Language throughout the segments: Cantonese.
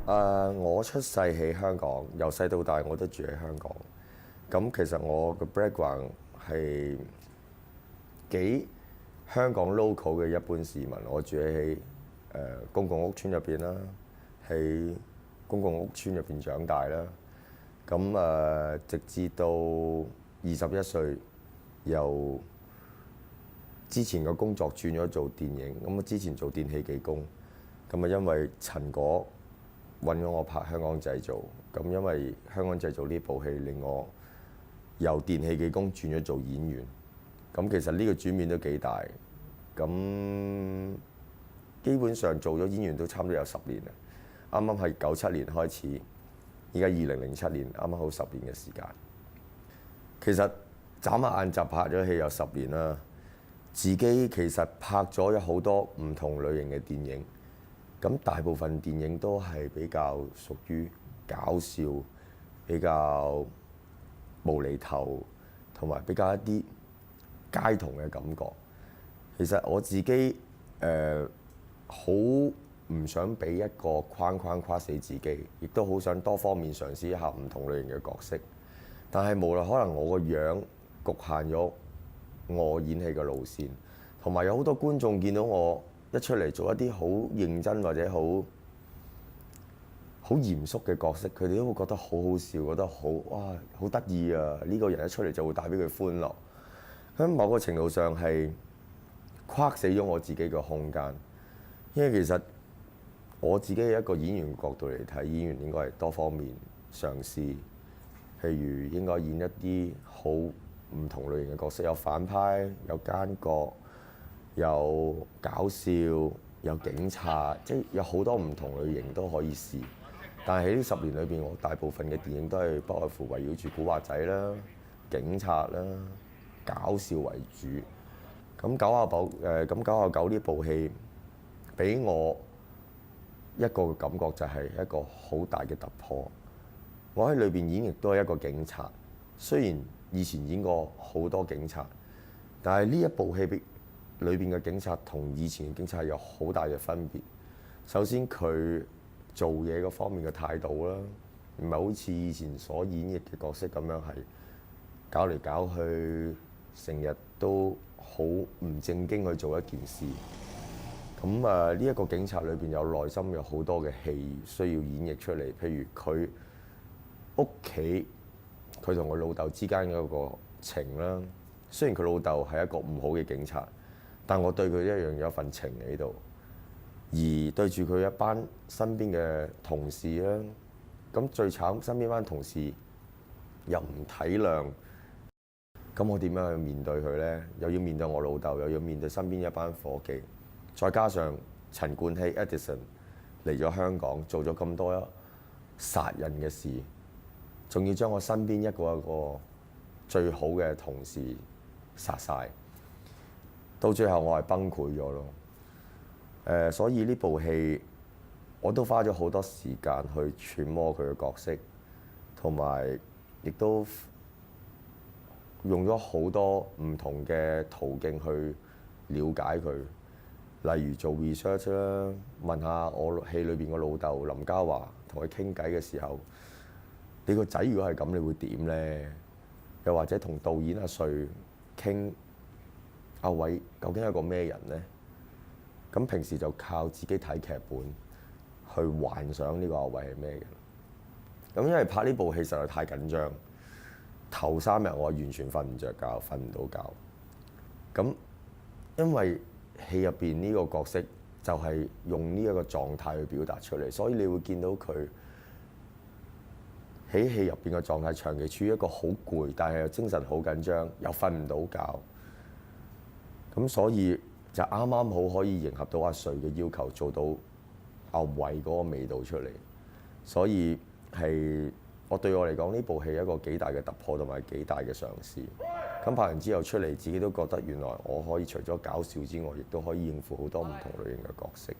我出世喺香港，由細到大我都住喺香港。咁其實我個 background 係幾香港 local 嘅一般市民。我住喺公共屋邨入邊啦，喺公共屋邨入邊長大啦。咁直至到21歲，由之前嘅工作轉咗做電影。咁我之前做電器技工，咁因為陳果揾咗我拍香港製造，咁因為香港製造呢部戲令我由電器技工轉咗做演員，咁其實呢個轉變都幾大，咁基本上做咗演員都差唔多有10年啦，啱啱係97年開始，而家2007年，啱啱好10年嘅時間。其實眨下眼就拍咗戲有10年啦，自己其實拍咗有好多唔同類型嘅電影。咁大部分電影都係比較屬於搞笑，比較無厘頭，同埋比較一啲街童嘅感覺。其實我自己好唔想俾一個框框死自己，亦都好想多方面嘗試一下唔同類型嘅角色。但係無論可能我個樣局限咗我演戲嘅路線，同埋有好多觀眾見到我一出嚟做一啲好認真或者好嚴肅嘅角色，佢哋都會覺得好好笑，覺得哇好得意啊！呢個人一出嚟就會帶俾佢歡樂。喺某個程度上係框死咗我自己嘅空間，因為其實我自己係一個演員角度嚟睇，演員應該係多方面嘗試，譬如應該演一啲好唔同類型嘅角色，有反派，有奸角，有搞笑，有警察，即係有好多唔同類型都可以試。但係喺呢10年裏邊，我大部分嘅電影都係不外乎圍繞住古惑仔啦、警察啦、搞笑為主。咁999呢部戲俾我一個感覺就係一個好大嘅突破。我喺裏邊演亦都係一個警察，雖然以前演過好多警察，但係呢一部戲裏邊嘅警察同以前嘅警察係有好大嘅分別。首先佢做嘢嗰方面嘅態度啦，唔係好似以前所演繹嘅角色咁樣係搞嚟搞去，成日都好唔正經去做一件事。咁呢一個警察裏邊有內心有好多嘅戲需要演繹出嚟，譬如佢屋企佢同佢老豆之間嗰個情啦。雖然佢老豆係一個唔好嘅警察，但我對佢一樣有一份情喺度。而對住佢一班身邊嘅同事啦，咁最慘身邊班同事又唔體諒，咁我點樣去面對佢呢？又要面對我老豆，又要面對身邊一班伙計，再加上陳冠希 Edison 嚟咗香港做咗咁多殺人嘅事，仲要將我身邊一個一個最好嘅同事殺晒，到最後我係崩潰咗咯。所以呢部戲我都花咗好多時間去揣摩佢嘅角色，同埋亦都用咗好多唔同嘅途徑去了解佢。例如做 research 啦，問下我戲裏邊個老豆林嘉華，同佢傾偈嘅時候，你個仔如果係咁，你會點呢？又或者同導演阿瑞傾，阿偉究竟係個咩人呢？咁平時就靠自己睇劇本去幻想呢個阿偉係咩人。咁因為拍呢部戲實在太緊張，頭3日我完全瞓唔着覺，瞓唔到覺。咁因為戲入邊呢個角色就係用呢一個狀態去表達出嚟，所以你會見到佢喺戲入邊嘅狀態長期處於一個好攰，但係又精神好緊張，又瞓唔到覺。咁所以就啱啱好可以迎合到阿瑞嘅要求，做到阿偉嗰個味道出嚟。所以係對我嚟講，呢部戲係一個幾大嘅突破同埋幾大嘅嘗試。咁拍完之後出嚟，自己都覺得原來我可以除咗搞笑之外，亦都可以應付好多唔同類型嘅角色。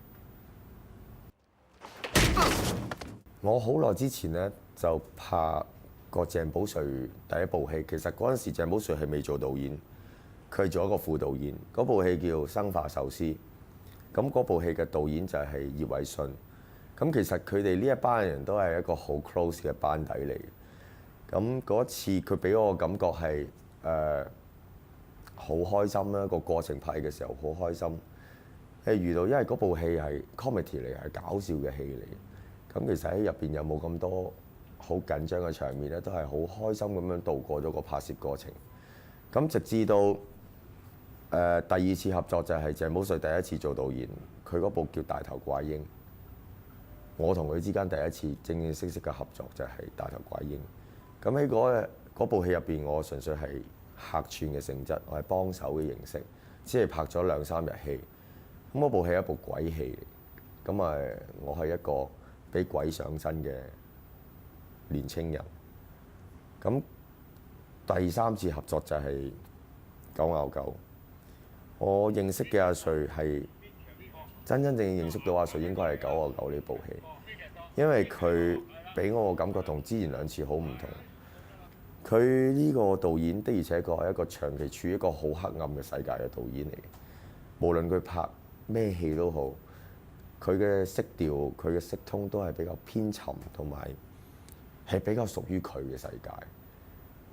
我好耐之前呢，就拍過鄭保瑞第一部戲，其實嗰陣時鄭保瑞係未做導演，佢係做一個副導演。嗰部戲叫《生化壽司》，咁嗰部戲嘅導演就係葉偉信。咁其實佢哋呢一班人都係一個好 close 嘅班底嚟。咁嗰一次佢俾我嘅感覺係好開心啦，個過程拍嘅時候好開心。遇到因為嗰部戲係 comedy 嚟，係搞笑嘅戲嚟。咁其實喺入邊有冇咁多好緊張嘅場面咧，都係好開心咁樣度過咗個拍攝過程。咁直至到第二次合作就係鄭保瑞第一次做導演，佢嗰部叫《大頭怪嬰》。我同佢之間第一次正正式式嘅合作就係《大頭怪嬰》。咁喺嗰部戲入邊，我純粹係客串嘅性質，我係幫手嘅形式，只係拍咗2-3日戲。咁嗰部戲係一部鬼戲嚟，咁我係一個俾鬼上身嘅年青人。咁第三次合作就係《狗咬狗》，我認識嘅阿瑞係真真正正認識到阿瑞應該係《狗咬狗》呢部戲，因為佢俾我嘅感覺同之前2次好唔同。佢呢個導演的而且確係一個長期處於一個好黑暗嘅世界嘅導演嚟，無論佢拍咩戲都好，佢嘅色調、佢嘅色通都係比較偏沉，同埋係比較屬於佢嘅世界。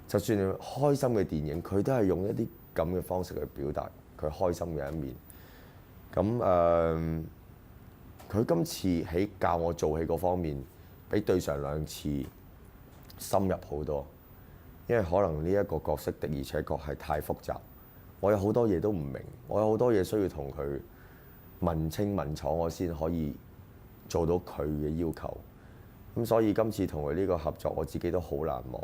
就算係開心嘅電影，佢都係用一啲咁嘅方式去表達佢開心嘅一面。咁佢今次喺教我做戲嗰方面，比對上2次深入好多。因為可能呢一個角色的而且確係太複雜，我有好多嘢都唔明，我有好多嘢需要同佢問清問楚，我先可以做到佢嘅要求。咁所以今次同佢呢個合作，我自己都好難忘。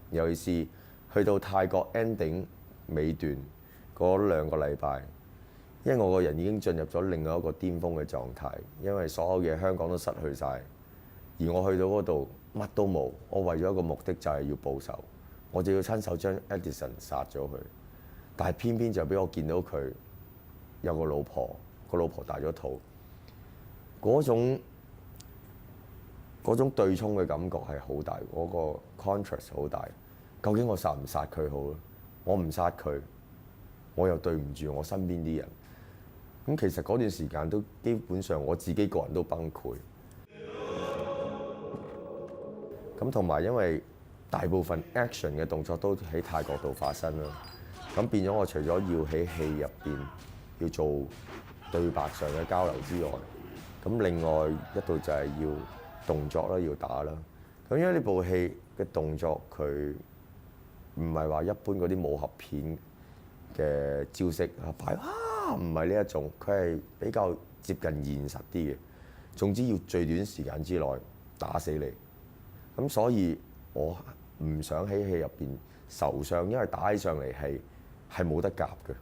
尤其是去到泰國 ending 尾段嗰2個禮拜，因為我個人已經進入咗另外一個巔峰嘅狀態，因為所有嘢香港都失去晒，而我去到嗰度乜都冇，我為咗一個目的就係要報仇。我就要親手將 Edison 殺咗佢，但係偏偏就俾我見到佢有個老婆，個老婆大咗肚，嗰種對沖嘅感覺係好大，嗰個 contrast 好大。究竟我殺唔殺佢好咧？我唔殺佢，我又對唔住我身邊啲人。咁其實嗰段時間都基本上我自己個人都崩潰。咁同埋因為大部分 action 嘅動作都喺泰國度發生啦，咁變咗我除咗要喺戲入邊要做對白上嘅交流之外，咁另外一度就係要動作啦，要打啦。咁因為呢部戲嘅動作佢唔係話一般嗰啲武俠片嘅招式啊，唔係呢一種，佢係比較接近現實啲嘅。總之要最短時間之內打死你，咁所以我唔想喺戲入邊受傷，因為打起上嚟係冇得夾嘅，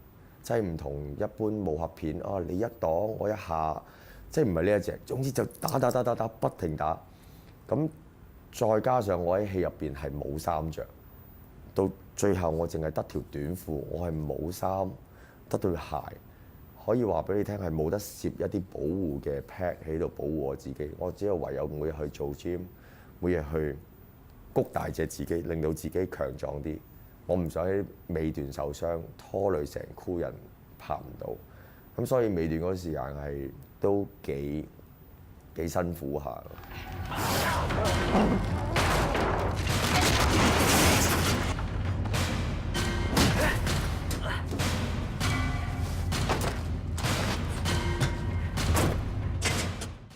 即係唔同一般武俠片啊！你一擋我一下，即係唔係呢一隻。總之就打，不停打。咁再加上我喺戲入邊係冇衫着，到最後我淨係得條短褲，我係冇衫，得對鞋，可以話俾你聽係冇得攝一啲保護嘅 pad 喺度保護我自己。我只有唯有每日去做 gym， 每日去谷大隻自己，令到自己強壯啲。我唔想喺尾段受傷，拖累成箍人拍唔到。咁所以尾段嗰個時間係都幾辛苦下。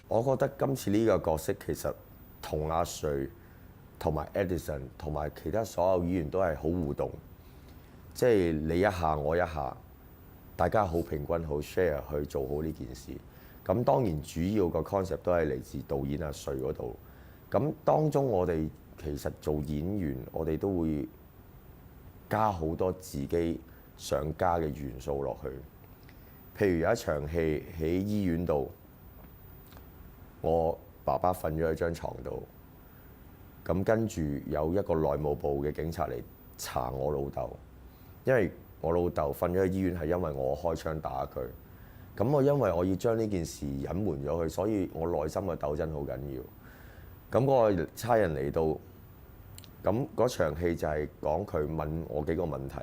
我覺得今次呢個角色其實同阿瑞同埋 Edison 同埋其他所有演員都係好互動，即係你一下我一下，大家好平均好 share 去做好呢件事。咁當然主要個 concept 都係嚟自導演阿瑞嗰度。咁當中我哋其實做演員，我哋都會加好多自己想加嘅元素落去。譬如有一場戲喺醫院度，我爸爸瞓咗喺張床度，咁跟住有一個內務部嘅警察嚟查我老豆，因為我老豆瞓咗喺醫院係因為我開槍打佢。咁我因為我要將呢件事隱瞞咗佢，所以我內心嘅鬥爭好緊要。咁嗰個差人嚟到，咁嗰場戲就係講佢問我幾個問題。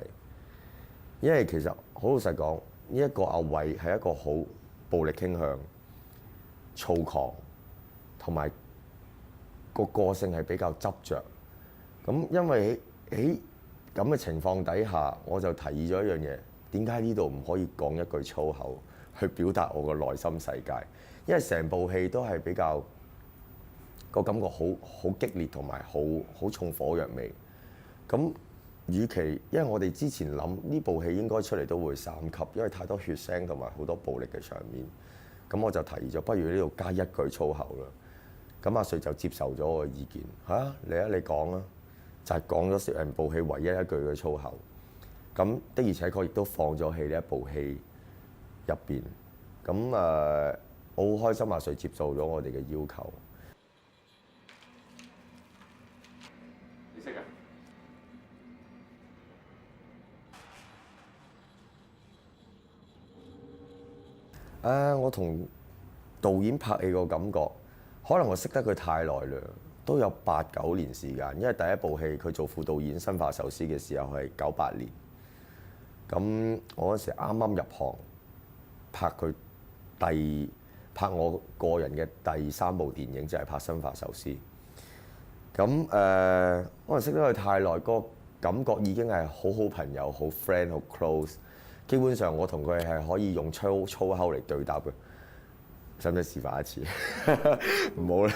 因為其實好老實講，呢一個阿偉係一個好暴力傾向、躁狂，同埋個性係比較執着。咁因為喺咁嘅情況底下，我就提議咗一樣嘢，點解呢度唔可以講一句粗口去表達我個內心世界？因為成部戲都係比較個感覺好激烈同埋好重火藥味。咁與其因為我哋之前諗呢部戲應該出嚟都會3級，因為太多血腥同埋好多暴力嘅場面。咁我就提議咗，不如呢度加一句粗口啦。咁阿 Sir 就接受咗我嘅意見，嚟你講啦，就係講咗成部戲唯一一句嘅粗口。咁的而且確亦都放咗喺呢一部戲入邊。咁我好開心阿 Sir 接受咗我哋嘅要求。你識啊？我同導演拍戲個感覺，可能我識得佢太耐啦，都有8、9年時間。因為第一部戲佢做副導演《生化壽司》嘅時候係98年，咁我嗰時啱啱入行拍我個人嘅第3部電影，就係拍《生化壽司》。咁可能識得佢太耐，個感覺已經係好朋友、好 friend、好 close。基本上我同佢係可以用粗口嚟對答嘅。使唔使示範一次？唔好啦。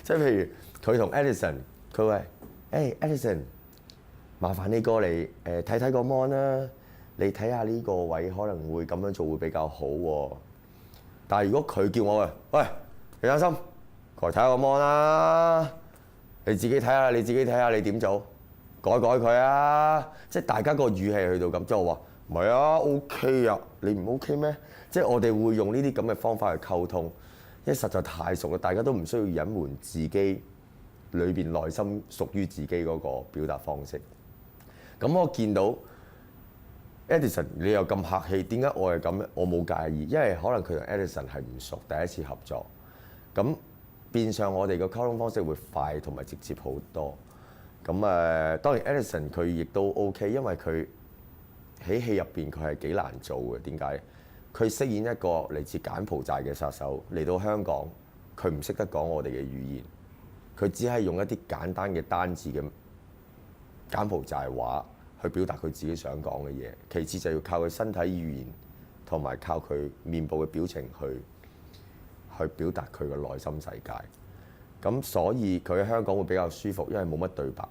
即係譬如佢同 Edison， 佢話：Edison， 麻煩你過嚟睇睇個 mon 啦。你睇下呢個位可能會咁樣做會比較好喎。但係如果佢叫我喂，你安心，過嚟睇下個 mon 啦。你自己睇下你點做，改佢啊。即係大家個語氣去到咁，即係我話唔係啊 ，OK 啊，你唔 OK 咩？即係我哋會用呢啲咁嘅方法去溝通，因為實在太熟啦，大家都唔需要隱瞞自己裏邊內心屬於自己嗰個表達方式。咁我見到 Edison 你又咁客氣，點解我係咁咧？我冇介意，因為可能佢同 Edison 係唔熟，第一次合作。咁變相我哋個溝通方式會快同埋直接好多。咁當然 Edison 佢亦都 OK， 因為佢喺戲入邊佢係幾難做嘅。點解？佢飾演一個嚟自柬埔寨嘅殺手嚟到香港，佢唔識得講我哋嘅語言，佢只係用一啲簡單嘅單字嘅柬埔寨話去表達佢自己想講嘅嘢。其次就要靠佢身體語言同埋靠佢面部嘅表情去表達佢嘅內心世界。咁所以佢喺香港會比較舒服，因為冇乜對白。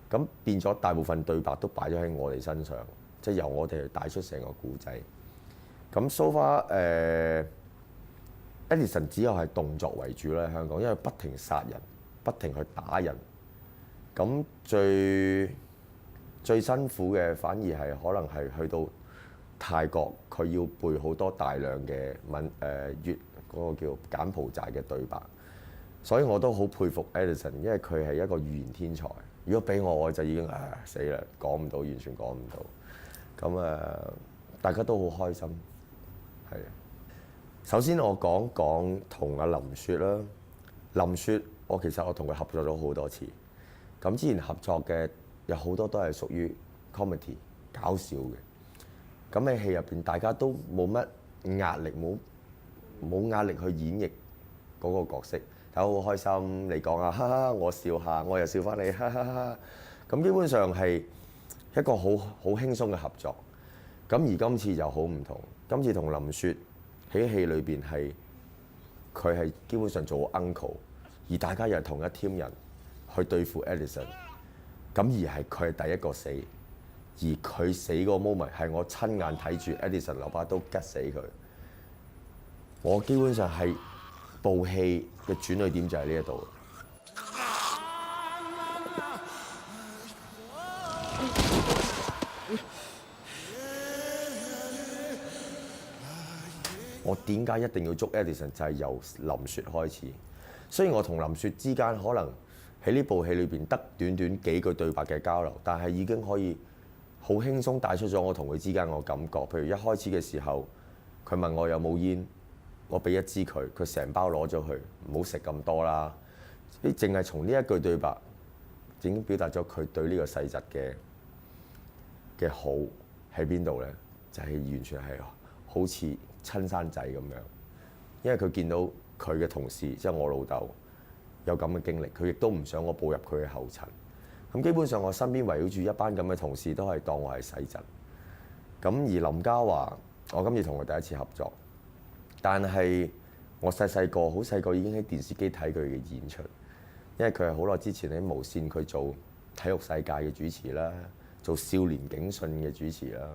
咁變咗大部分對白都擺咗喺我哋身上，即係由我哋去帶出成個故仔。咁 so far Edison 只有係動作為主啦，喺香港，因為不停殺人，不停去打人。咁最辛苦嘅反而係可能係去到泰國，佢要背好多大量嘅粵嗰個叫柬埔寨嘅對白。所以我都好佩服 Edison， 因為佢係一個語言天才。如果俾我就已經死啦，講唔到，完全講唔到。咁大家都好開心。係啊，首先我講講同阿林雪啦。林雪，其實我同佢合作咗好多次。咁之前合作嘅有好多都係屬於 comedy 搞笑嘅。咁喺戲入邊，大家都冇乜壓力，冇壓力去演繹嗰個角色，大家好開心。你講啊，哈哈，我笑下，我又笑翻你，哈哈哈。咁基本上係一個好輕鬆嘅合作。咁而今次就好唔同。今次同林雪喺戲裏邊係佢係基本上做 uncle， 而大家又係同一 team 人去對付 Edison。咁而係佢係第一個死，而佢死嗰個 moment 係我親眼睇住 Edison 攞把刀吉死佢。我基本上係部戲嘅轉捩點就係呢一度。我點解一定要捉 Edison？ 就係由林雪開始。雖然我同林雪之間可能喺呢部戲裏邊得短短幾句對白嘅交流，但係已經可以好輕鬆帶出咗我同佢之間個感覺。譬如一開始嘅時候，佢問我有冇煙，我俾一支佢，佢成包攞咗去，唔好食咁多啦。你淨係從呢一句對白，已經表達咗佢對呢個細侄嘅好喺邊度咧？就係完全係好似親生仔咁樣，因為佢見到佢嘅同事，即係我老豆有咁嘅經歷，佢亦都唔想我步入佢嘅後塵。咁基本上我身邊圍繞住一班咁嘅同事，都係當我係細侄。咁而林嘉華，我今次同佢第一次合作，但係我好細個已經喺電視機睇佢嘅演出，因為佢係好耐之前喺無線佢做體育世界嘅主持啦，做少年警訊嘅主持啦。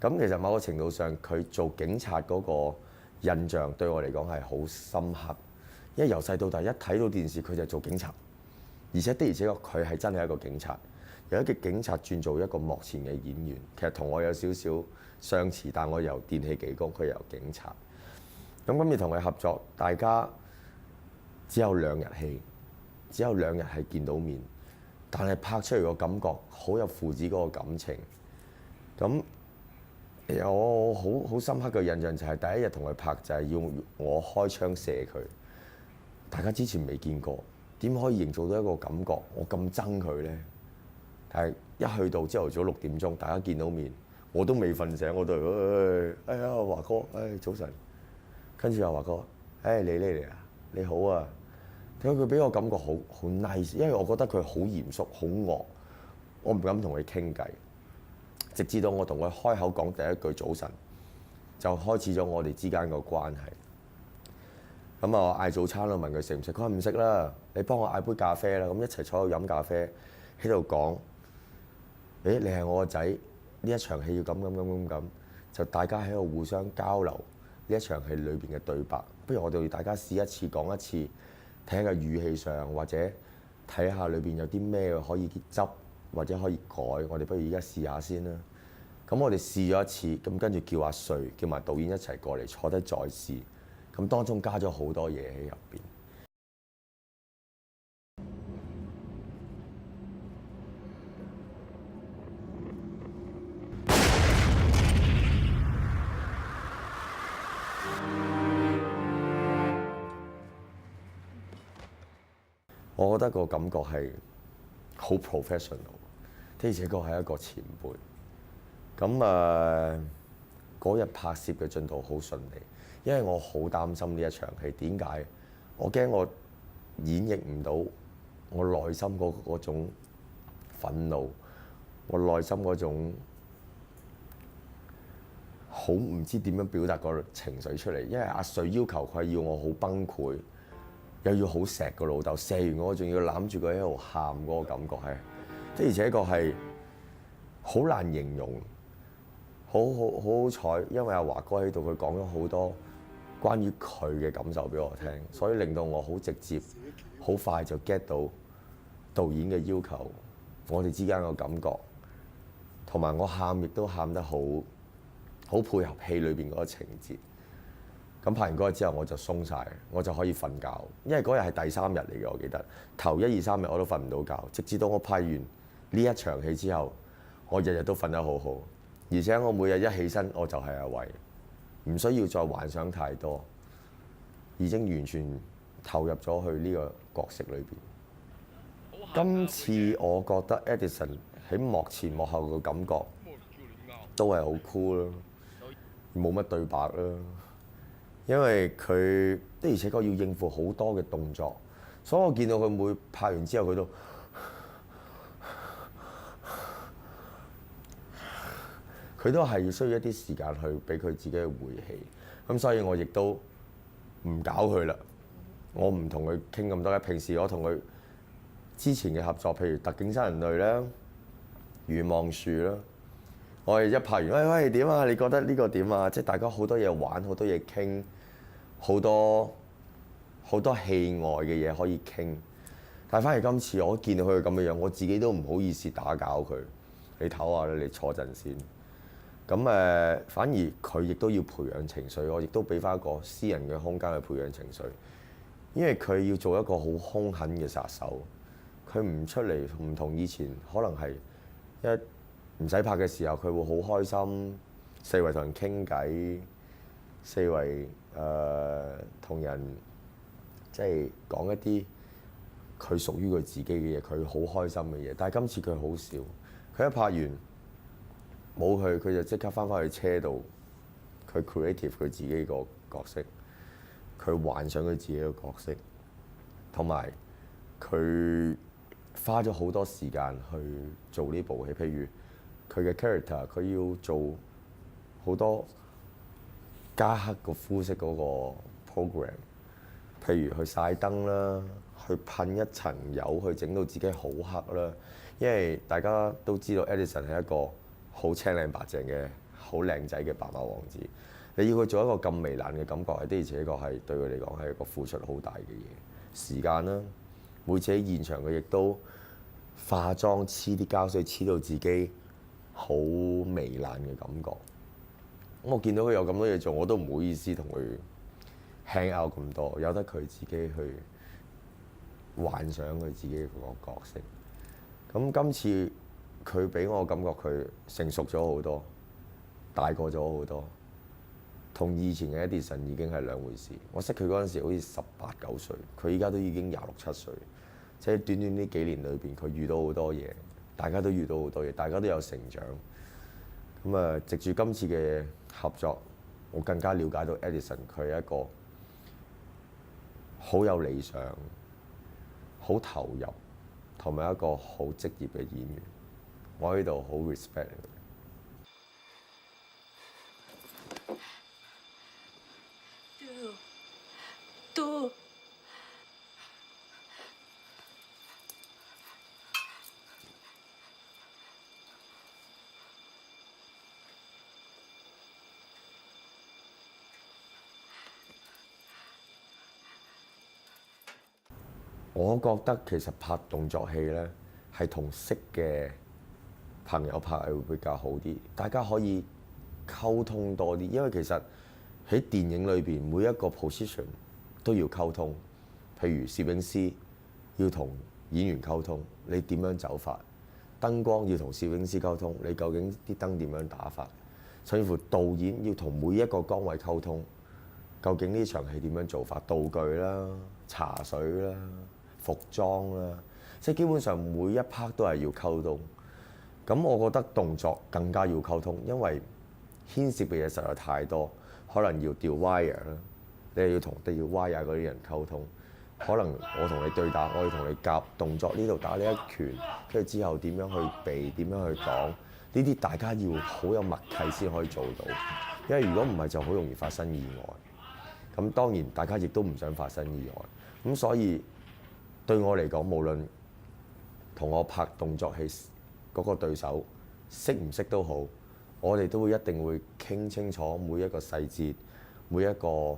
咁其實某個程度上，佢做警察嗰個印象對我嚟講係好深刻，因為由細到大一睇到電視佢就係做警察，而且的而且確佢係真係一個警察，由一個警察轉做一個幕前嘅演員，其實同我有少少相似，但我由電器技工，佢由警察。咁今次同佢合作，大家只有2日戲，只有2日係見到面，但係拍出嚟個感覺好有父子嗰個感情。咁我好深刻嘅印象就係第一日同佢拍就係要我開槍射佢，大家之前未見過，點可以營造到一個感覺？我咁憎佢呢？但係一去到朝頭早6點鐘，大家見到面，我都未瞓醒，我都哎呀華哥，早晨，跟住又華哥，你嚟啊，你好啊，點解佢俾我感覺好 nice？ 因為我覺得佢好嚴肅、好惡，我唔敢同佢傾偈。直至到我同佢開口講第一句早晨，就開始咗我哋之間個關係。咁啊，我嗌早餐啦，問佢食唔食，佢話唔食啦，你幫我嗌杯咖啡啦。咁一齊坐喺度飲咖啡，喺度講，你係我個仔，呢一場戲要咁，就大家喺度互相交流呢一場戲裏邊嘅對白。不如我哋大家試一次講一次，睇下個語氣上，或者睇下裏邊有啲咩可以執，或者可以改。我哋不如而家試下先啦。咁我哋試咗一次，咁跟住叫阿瑞叫埋導演一齊過嚟坐低再試。咁當中加咗好多嘢喺入邊。我覺得個感覺係好 professional， 的而且確係一個前輩。咁嗰日拍攝嘅進度好順利，因為我好擔心呢一場戲。點解？我驚我演繹唔到我內心嗰種憤怒，我內心嗰種好唔知點樣表達個情緒出嚟。因為阿瑞要求佢要我好崩潰，又要好錫個老豆，錫完我仲要攬住佢喺度喊，嗰個感覺係的而且確係好難形容。好彩，因為阿華哥喺度，佢講咗好多關於佢嘅感受俾我聽，所以令到我好直接、好快就 get 到導演嘅要求，我哋之間嘅感覺，同埋我喊亦都喊得好配合戲裏邊嗰個情節。咁拍完嗰日之後，我就鬆晒，我就可以瞓覺，因為嗰日係第3日嚟嘅，我記得頭1、2、3日我都瞓唔到覺，直至到我拍完呢一場戲之後，我日日都瞓得好好。而且我每日一起身我就係阿偉，唔需要再幻想太多，已經完全投入咗去呢個角色裏邊。今次我覺得 Edison 喺幕前幕後嘅感覺都係好 cool 咯，冇乜對白啦，因為佢的而且確要應付好多嘅動作，所以我見到佢每拍完之後佢都。佢都係需要一啲時間去俾佢自己去回氣，咁所以我亦都唔搞佢啦。我唔同佢傾咁多嘅。平時我同佢之前嘅合作，譬如《特警新人類》啦、《余望樹》啦，我哋一拍完，喂點啊？你覺得呢個點啊？即係大家好多嘢玩，好多嘢傾，好多戲外嘅嘢可以傾。但係反而今次我見到佢咁嘅樣，我自己都唔好意思打攪佢。你唞下啦，你坐陣先。咁反而佢亦都要培養情緒，我亦都俾翻一個私人嘅空間去培養情緒，因為佢要做一個好兇狠嘅殺手，佢唔出嚟唔同以前，可能係一唔使拍嘅時候，佢會好開心，四圍同人傾偈，四圍同人即係講一啲佢屬於佢自己嘅嘢，佢好開心嘅嘢。但係今次佢好少，佢一拍完。冇佢就即刻翻返去車度，佢 creative 佢自己個角色。佢幻想佢自己嘅角色，同埋佢花咗好多時間去做呢部戲。譬如佢嘅 character，佢要做好多加黑個膚色嗰個 program，譬如去曬燈啦，去噴一層油去整到自己好黑啦。因為大家都知道 Edison 係一個好青靚白淨嘅好靚仔嘅白馬王子，你要佢做一個咁糜爛嘅感覺，係的而且確係對佢嚟講係一個付出好大嘅嘢，時間啦。每次喺現場佢亦都化妝黐啲膠水黐到自己好糜爛嘅感覺。咁我見到佢有咁多嘢做，我都唔好意思同佢 hang out 咁多，由得佢自己去幻想佢自己個角色。咁今次佢俾我感覺佢成熟咗好多，大個咗好多，同以前嘅 Edison 已經係兩回事。我識佢嗰陣時好似18、19歲，佢依家都已經26、7歲。即係短短呢幾年裏邊，佢遇到好多嘢，大家都遇到好多嘢，大家都有成長。咁啊，藉住今次嘅合作，我更加了解到 Edison 佢係一個好有理想、好投入同埋一個好職業嘅演員。我喺度好 respect 佢。我覺得其實拍動作戲呢，係同識嘅朋友拍係會比較好啲，大家可以溝通多啲。因為其實喺電影裏邊每一個 position 都要溝通，譬如攝影師要同演員溝通，你點樣走法；燈光要同攝影師溝通，你究竟啲燈點樣打法；甚至乎導演要同每一個崗位溝通，究竟呢場戲點樣做法，道具啦、茶水啦、服裝啦，即係基本上每一 part 都係要溝通。咁我覺得動作更加要溝通，因為牽涉嘅嘢實在太多，可能要調 wire 啦，你係要同調 wire 嗰啲人溝通。可能我同你對打，我要同你夾動作，呢度打呢一拳，跟住之後點樣去避，點樣去擋，呢啲大家要好有默契先可以做到。因為如果唔係就好容易發生意外。咁當然大家亦都唔想發生意外。咁所以對我嚟講，無論同我拍動作戲嗰個對手識唔識都好，我哋都會一定會傾清楚每一個細節、每一個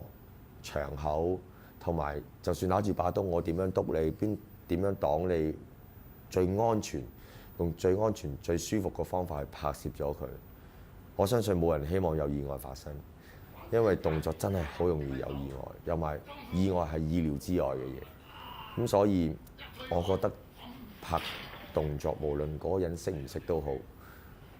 場口，同埋就算拿住把刀，我點樣督你，點樣擋你，最安全，用最安全、最舒服嘅方法去拍攝咗佢。我相信冇人希望有意外發生，因為動作真係好容易有意外，有埋意外係意料之外嘅嘢。咁所以我覺得拍動作無論嗰個人識唔識都好，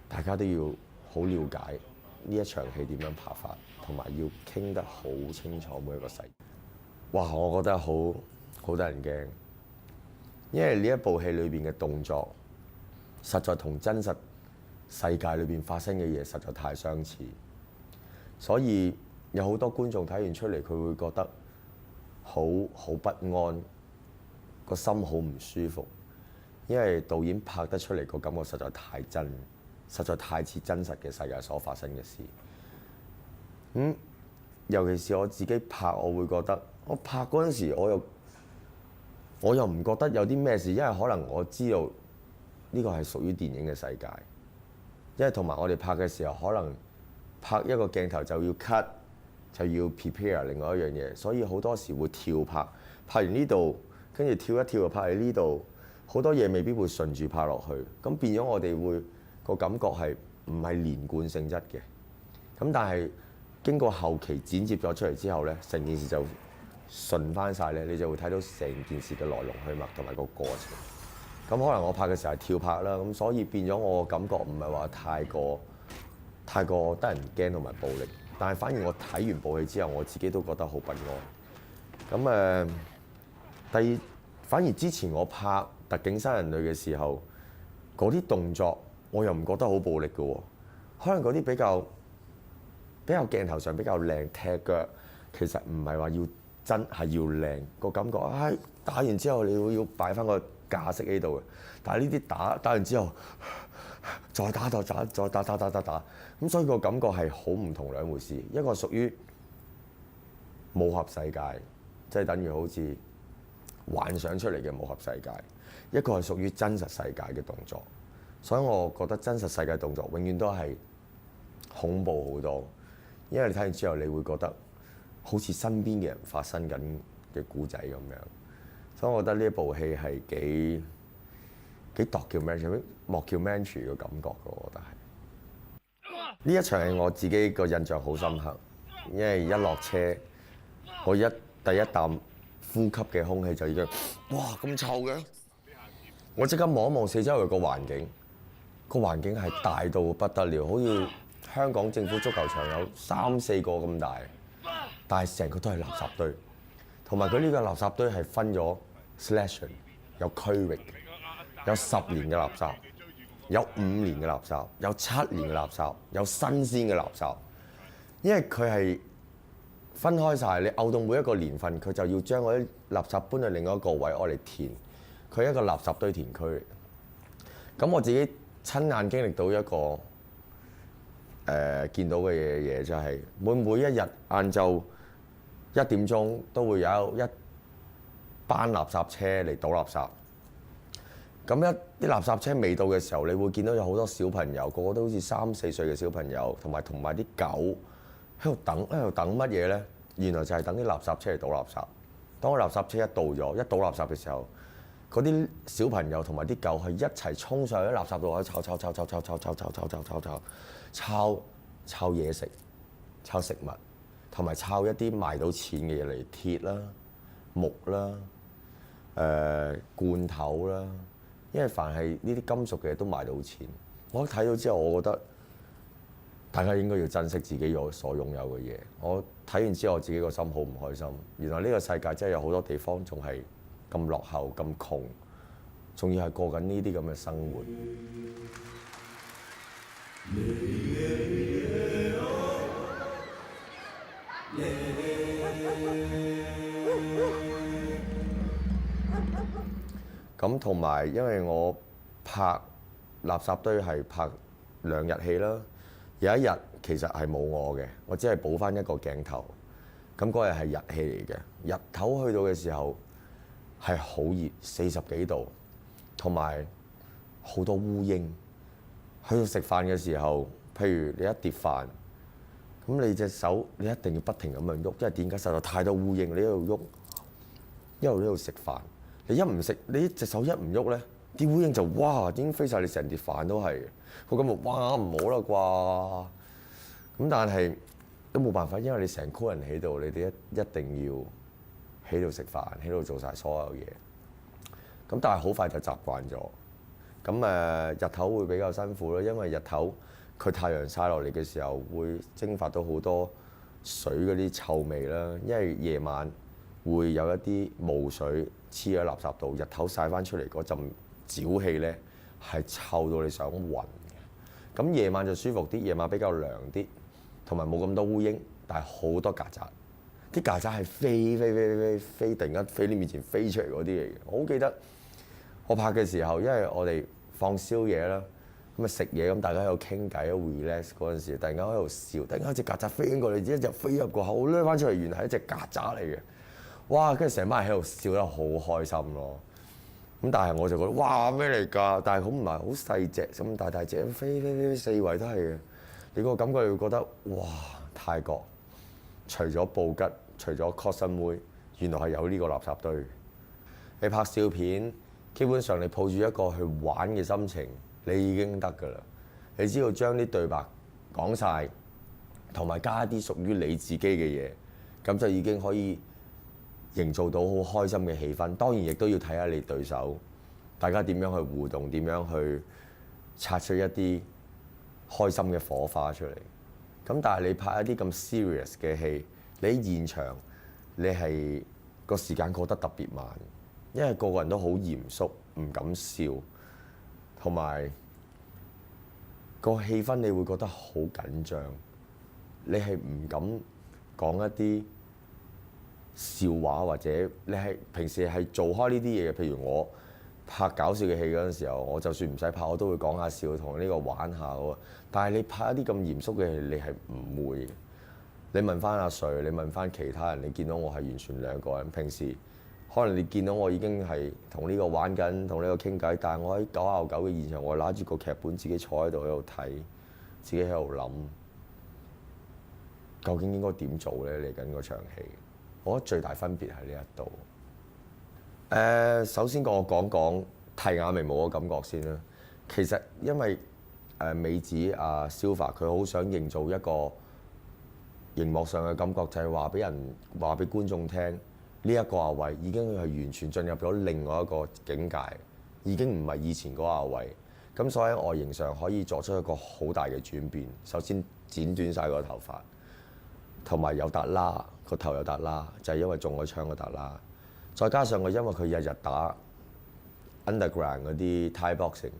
大家都要好了解呢一場戲點樣拍法，同埋要傾得好清楚每一個細節。哇！我覺得好得人驚，因為呢一部戲裏邊嘅動作實在同真實世界裏邊發生嘅嘢實在太相似，所以有好多觀眾睇完出嚟，佢會覺得好不安，個心好唔舒服，因為導演拍得出嚟個感覺實在太真，實在太似真實嘅世界所發生嘅事。尤其是我自己拍，我會覺得我拍嗰陣時，我又唔覺得有啲咩事，因為可能我知道呢個係屬於電影嘅世界，因為同埋我哋拍嘅時候，可能拍一個鏡頭就要 cut， 就要 prepare 另外一樣嘢，所以好多時會跳拍，拍完呢度跟住跳一跳就拍喺呢度，好多嘢未必會順住拍落去，咁變咗我哋會個感覺係唔係連貫性質嘅，咁但係經過後期剪接咗出嚟之後呢，成件事就順翻晒咧，你就會睇到成件事嘅來龍去脈同埋個過程。咁可能我拍嘅時候係跳拍啦，咁所以變咗我感覺唔係話太過得人驚同埋暴力，但係反而我睇完部戲之後，我自己都覺得好不安。咁反而之前我拍特警殺人類嘅時候，嗰啲動作我又唔覺得好暴力嘅喎，可能嗰啲比較鏡頭上比較靚，踢腳其實唔係話要真係要靚個感覺。打完之後你要擺翻個架式喺度嘅，但係呢啲打完之後再打，咁所以個感覺係好唔同兩回事。一個屬於武俠世界，即係等於好似幻想出嚟嘅武俠世界；一個係屬於真實世界嘅動作。所以我覺得真實世界動作永遠都係恐怖好多，因為你睇完之後你會覺得好似身邊嘅人發生緊嘅故仔咁樣。所以我覺得呢一部戲係幾 documentary 嘅感覺嘅，我覺得係。呢一場係我自己個印象好深刻，因為一落車，我第一啖呼吸嘅空氣就已經，哇咁臭嘅！我即刻望一望四周圍個環境，個環境係大到不得了，好似香港政府足球場有3、4個咁大，但係成個都係垃圾堆，同埋佢呢個垃圾堆係分咗 selection 有區域，有10年嘅垃圾，有5年嘅垃圾，有7年嘅垃圾，有新鮮嘅垃圾，因為佢係分開晒，你嘔到每一個年份，佢就要將嗰啲垃圾搬去另外一個位，攞嚟填。佢係一個垃圾堆填區嚟。咁我自己親眼經歷到一個見到嘅嘢就係每一日晏晝1點鐘都會有一班垃圾車嚟倒垃圾。咁啲垃圾車未到嘅時候，你會見到有好多小朋友，個個都好似3、4歲嘅小朋友，同埋啲狗喺度等乜嘢呢？原來就係等啲垃圾車嚟倒垃圾。當個垃圾車一倒倒垃圾嘅時候，嗰啲小朋友同埋啲狗係一齊衝上去啲垃圾度，抄嘢食、抄食物，同埋抄一啲賣到錢嘅嘢嚟，鐵啦、木啦、罐頭啦，因為凡係呢啲金屬嘅嘢都賣到錢。我睇到之後，我覺得大家應該要珍惜自己所擁有嘅嘢。我睇完之後，我自己個心好唔開心。原來呢個世界真係有好多地方仲係咁落後、咁窮，仲要係過緊呢啲咁嘅生活。咁同埋，因為我拍垃圾堆係拍2日戲啦，有一日其實係冇我嘅，我只係補翻一個鏡頭。咁嗰日係日戲嚟嘅，日頭去到嘅時候係好熱，40幾度，同埋好多烏蠅。去到食飯嘅時候，譬如你一碟飯，咁你隻手你一定要不停咁樣喐，因為點解實在太多烏蠅，你喺度喐，一路喺度食飯。你一唔食，你隻手一唔喐咧，啲烏蠅就哇已經飛晒你成碟飯都係。我咁話哇唔好啦啩，咁但係都冇辦法，因為你成羣人喺度，你哋一定要喺度食飯，喺度做晒所有嘢。咁但係好快就習慣咗。咁日頭會比較辛苦咯，因為日頭佢太陽曬落嚟嘅時候會蒸發到好多水嗰啲臭味啦。因為夜晚會有一啲霧水黐喺垃圾度，日頭曬翻出嚟嗰陣沼氣咧係臭到你想暈嘅。咁夜晚就舒服啲，夜晚比較涼啲，同埋冇咁多烏蠅，但係好多曱甴。啲曱甴係飛，突然間飛你面前飛出嚟嗰啲嚟嘅。我好記得我拍嘅時候，因為我哋放宵夜啦，咁啊食嘢，咁大家喺度傾偈 relax 嗰陣時，突然間喺度笑，突然間有隻曱甴飛過嚟，一隻飛入個口，擸翻出嚟，原來係一隻曱甴嚟嘅。哇！跟住成班人喺度笑得好開心咯。咁但係我就覺得哇咩嚟㗎？但係好唔係好細隻，咁大隻飛四圍都係嘅。你個感覺會覺得哇！泰國除咗布吉，除咗 cos 妹，原來係有呢個垃圾堆。你拍笑片，基本上你抱住一個去玩嘅心情，你已經得㗎啦。你只要將啲對白講晒，同埋加一啲屬於你自己嘅嘢，咁就已經可以營造到好開心嘅氣氛。當然亦都要睇下你對手，大家點樣去互動，點樣去擦出一啲開心嘅火花出嚟。咁但係你拍一啲咁 serious 嘅戲，你喺現場你係個時間過得特別慢，因為個個人都好嚴肅，唔敢笑，同埋個氣氛你會覺得好緊張，你係唔敢講一啲笑話，或者你係平時係做開呢啲嘢嘅。譬如我拍搞笑嘅戲嗰陣時候，我就算唔使拍，我都會講下笑，同呢個玩下喎。但係你拍一啲咁嚴肅嘅戲，你係唔會。你問翻阿 Sir，你問翻其他人，你見到我係完全兩個人。平時可能你見到我已經係同呢個玩緊，同呢個傾偈，但係我喺999嘅現場，我攞住個劇本自己坐喺度喺度睇，自己喺度諗，究竟應該點做呢？嚟緊嗰場戲，我覺得最大分別喺呢一度。首先我講剃眼眉毛嘅感覺先啦。其實因為美子阿 Silva 佢好想營造一個熒幕上嘅感覺，就係話俾觀眾聽，呢一個阿偉已經係完全進入咗另外一個境界，已經唔係以前嗰個阿偉。咁所以喺外形上可以作出一個好大嘅轉變。首先剪短晒個頭髮，同埋有笪啦，個頭有笪啦，就係因為中咗槍嗰笪啦。再加上因為佢日日打 underground 嗰啲 Thai boxing，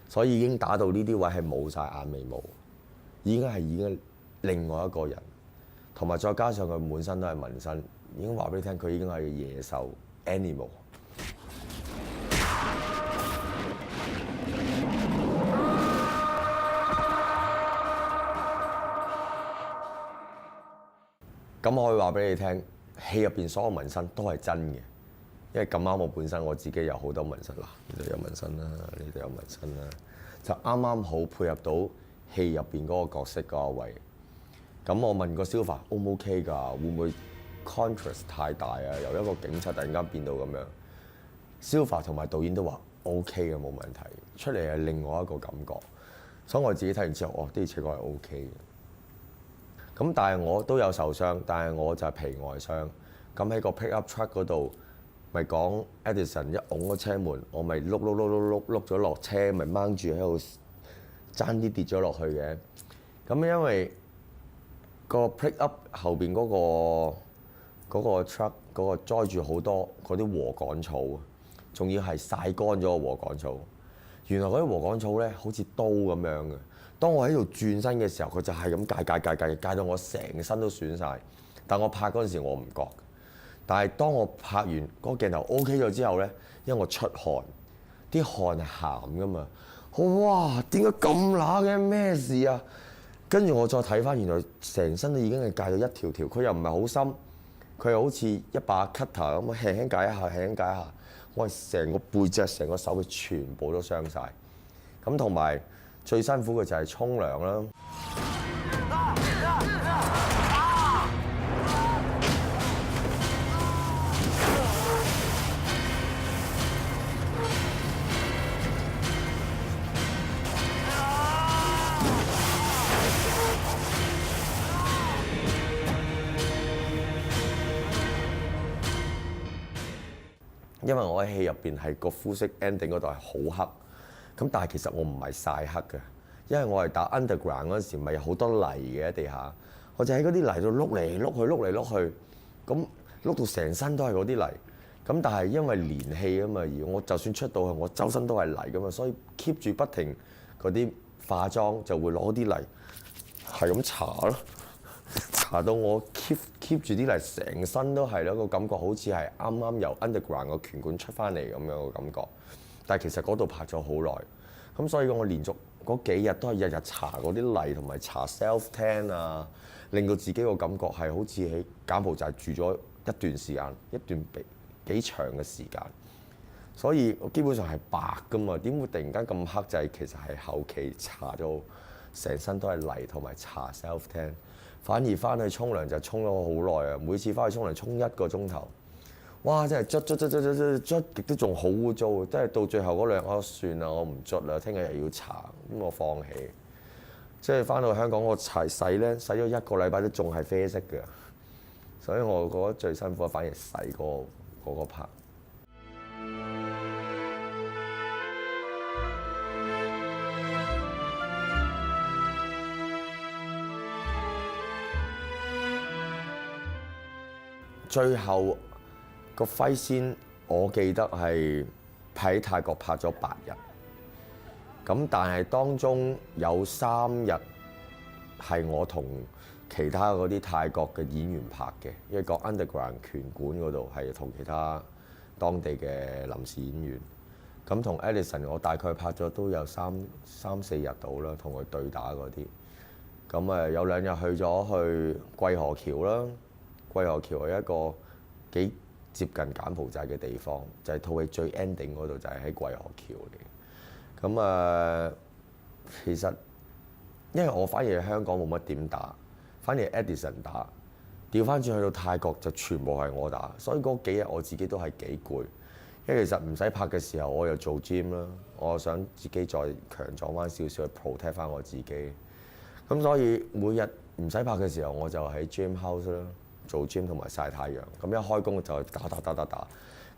所以已經打到呢啲位係冇晒眼眉毛，已經另外一個人。同埋再加上佢滿身都係紋身，已經話俾你聽，佢已經係野獸 animal。咁我可以話俾你聽，戲入邊所有紋身都係真嘅，因為咁啱我本身我自己有好多紋身啦，呢度有紋身啦，呢度有紋身啦，就啱啱好配合到戲入邊嗰個角色嗰個位。咁我問個 Silva O 唔 OK 㗎？會唔會 contrast 太大啊？由一個警察突然間變到咁樣。Silva 同埋導演都話 OK 嘅，冇問題。出嚟係另外一個感覺。所以我自己睇完之後，哦，的而且確係 OK 嘅。咁但係我都有受傷，但係我就係皮外傷。咁喺個 pickup truck 嗰度，咪講 Edison 一擁個車門，我咪碌咗落車，咪掹住喺度爭啲跌咗落去嘅。咁因為個 pick up 後邊嗰個 truck 嗰個載住好多嗰啲禾稈草，仲要係曬乾咗個禾稈草。原來嗰啲禾稈草咧好似刀咁樣嘅。當我喺度轉身嘅時候，佢就係咁戒到我成身都損晒。但我拍嗰陣時我唔覺。但係當我拍完嗰個鏡頭 OK 咗之後咧，因為我出汗，啲汗係鹹噶嘛。哇！點解咁乸嘅？咩事啊？跟住我再睇翻，原來成身都已經係戒到一條條，佢又唔係好深，佢又好似一把 cutter 咁，輕輕戒一下，輕輕戒一下，我係成個背脊、成個手臂全部都傷晒。咁同埋最辛苦嘅就係沖涼啦。因為我喺戲入邊係個膚色 ending 嗰度係好黑，咁但係其實我唔係曬黑嘅，因為我係打 underground 嗰陣時咪有好多泥嘅喺地下，我就喺嗰啲泥度碌嚟碌去，咁碌到成身都係嗰啲泥，咁但係因為連戲啊嘛，而我就算出到去，我周身都係泥噶嘛，所以 keep 住不停嗰啲化妝就會攞啲泥係咁搽咯。搽到我 keep 住啲泥，成身都係咯，個感覺好似係啱啱由 underground 個拳館出翻嚟咁樣個感覺。但係其實嗰度拍咗好耐，咁所以我連續嗰幾日都係日日搽嗰啲泥同埋搽 self tan 啊，令到自己個感覺係好似喺柬埔寨住咗一段時間，一段幾長嘅時間。所以我基本上係白噶嘛，點會突然間咁黑？就係其實係後期搽到成身都係泥同埋搽 self tan。反而翻去沖涼就沖咗好耐啊！每次翻去沖涼沖1個鐘頭，哇！真係捽極都仲好污糟，真係到最後嗰2，算啦，我唔捽啦，聽日又要搽，咁我放棄。即係翻到香港我洗咧，洗咗1個禮拜都仲係啡色嘅，所以我覺得最辛苦反而洗嗰個 part。最後個揮先，我記得係喺泰國拍咗8日，咁但係當中有3日係我同其他嗰啲泰國嘅演員拍嘅，因為個 underground 拳館嗰度係同其他當地嘅臨時演員。咁同 Edison 我大概拍咗都有三四日到啦，同佢對打嗰啲。咁有2日去咗去桂河橋啦，桂河橋係一個幾接近柬埔寨嘅地方，就係套戲最 ending 嗰度就係喺桂河橋嚟。咁其實因為我反而喺香港冇乜點打，反而 Edison 打，調翻轉去到泰國就全部係我打，所以嗰幾日我自己都係幾攰。因為其實唔使拍嘅時候，我又做 gym 啦，我想自己再強壯翻少少去 protect 翻我自己。咁所以每日唔使拍嘅時候，我就喺 gym house 啦，做 gym 同埋曬太陽。咁一開工就打，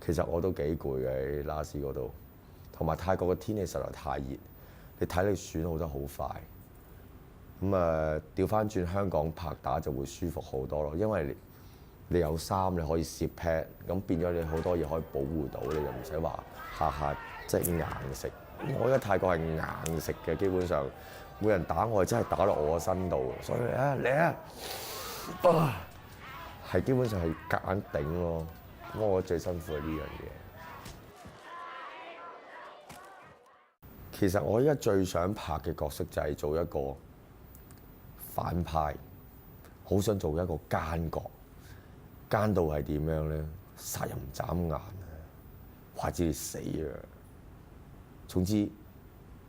其實我都幾攰嘅喺拉斯嗰度。同埋泰國嘅天氣實在太熱，你體力損耗得好快。咁調翻轉香港拍打就會舒服好多咯，因為你有衫你可以攝 pad， 咁變咗你好多嘢可以保護到，你就唔使話下下即係硬食。我喺泰國係硬食嘅，基本上每人打我係真係打落我個身度，所以嚟啊，係基本上係夾硬頂咯。咁我覺得最辛苦係呢樣嘢。其實我而家最想拍嘅角色就係做一個反派，好想做一個奸角。奸到係點樣咧？殺人唔眨眼啊，話知你死啊！總之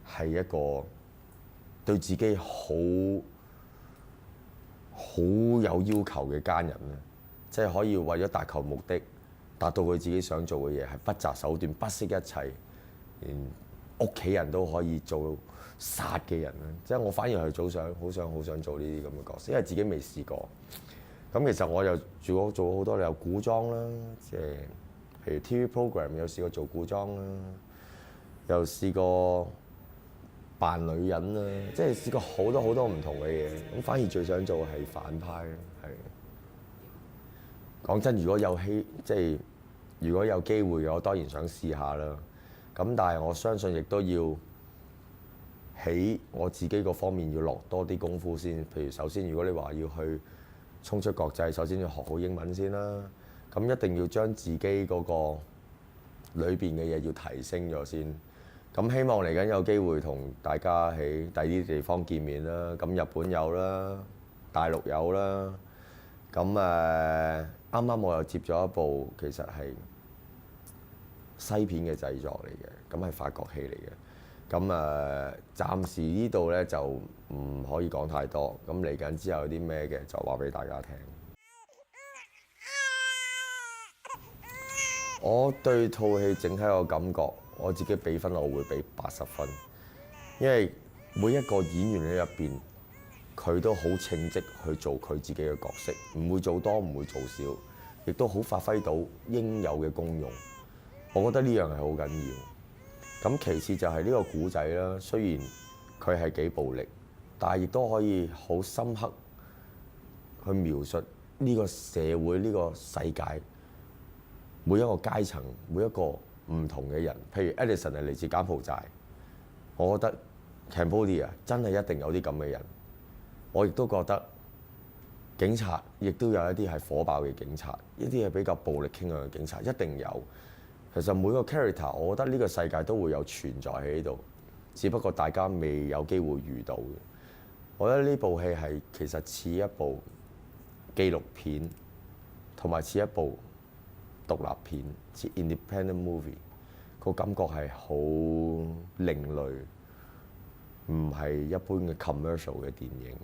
係一個對自己好有要求嘅奸人咧，即係可以為咗達求目的，達到佢自己想做嘅嘢，係不擇手段、不惜一切，連屋企人都可以做殺嘅人咧。即係我反而係好想做呢啲咁嘅角色，因為自己未試過。咁其實我又做好多有古裝啦，即係譬如 TV program 有試過做古裝啦，又試過扮女人啦，即係試過好多唔同嘅嘢。咁反而最想做係反派啦，係。講真，如果有機會嘅，我當然想試下啦。咁但係我相信亦都要喺我自己個方面要落多啲功夫先。譬如首先，如果你話要去衝出國際，首先要學好英文先啦。咁一定要將自己嗰個裏邊嘅嘢要提升咗先。咁希望嚟緊有機會同大家喺第啲地方見面啦。咁日本有啦，大陸有啦。咁啱啱我又接咗一部其實係西片嘅製作嚟嘅，咁係法國戲嚟嘅。咁暫時呢度咧就唔可以講太多。咁嚟緊之後有啲咩嘅就話俾大家聽。我對套戲整體個感覺，我自己俾分我會俾80分，因為每一個演員喺入邊，佢都好稱職去做佢自己嘅角色，唔會做多，唔會做少，亦都好發揮到應有嘅功用。我覺得呢樣係好緊要。咁其次就係呢個故仔啦，雖然佢係幾暴力，但係亦都可以好深刻去描述呢個社會、呢個世界每一個階層、每一個唔同嘅人。譬如 Edison 係嚟自柬埔寨，我覺得 Cambodia 真係一定有啲咁嘅人。我亦都覺得警察亦都有一啲係火爆嘅警察，一啲係比較暴力傾向嘅警察，一定有。其實每個 character，我覺得呢個世界都會有存在喺呢度，只不過大家未有機會遇到嘅。我覺得呢部戲係其實似一部紀錄片，同埋似一部獨立片，似 independent movie， 個感覺係好另類，唔係一般嘅 commercial 嘅電影。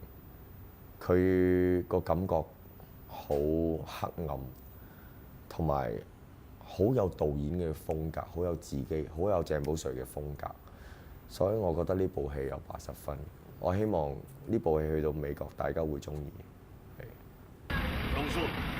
佢個感覺好黑暗，同埋好有導演嘅風格，好有自己，好有鄭保瑞嘅風格。所以我覺得呢部戲有80分。我希望呢部戲去到美國，大家會鍾意。龍叔。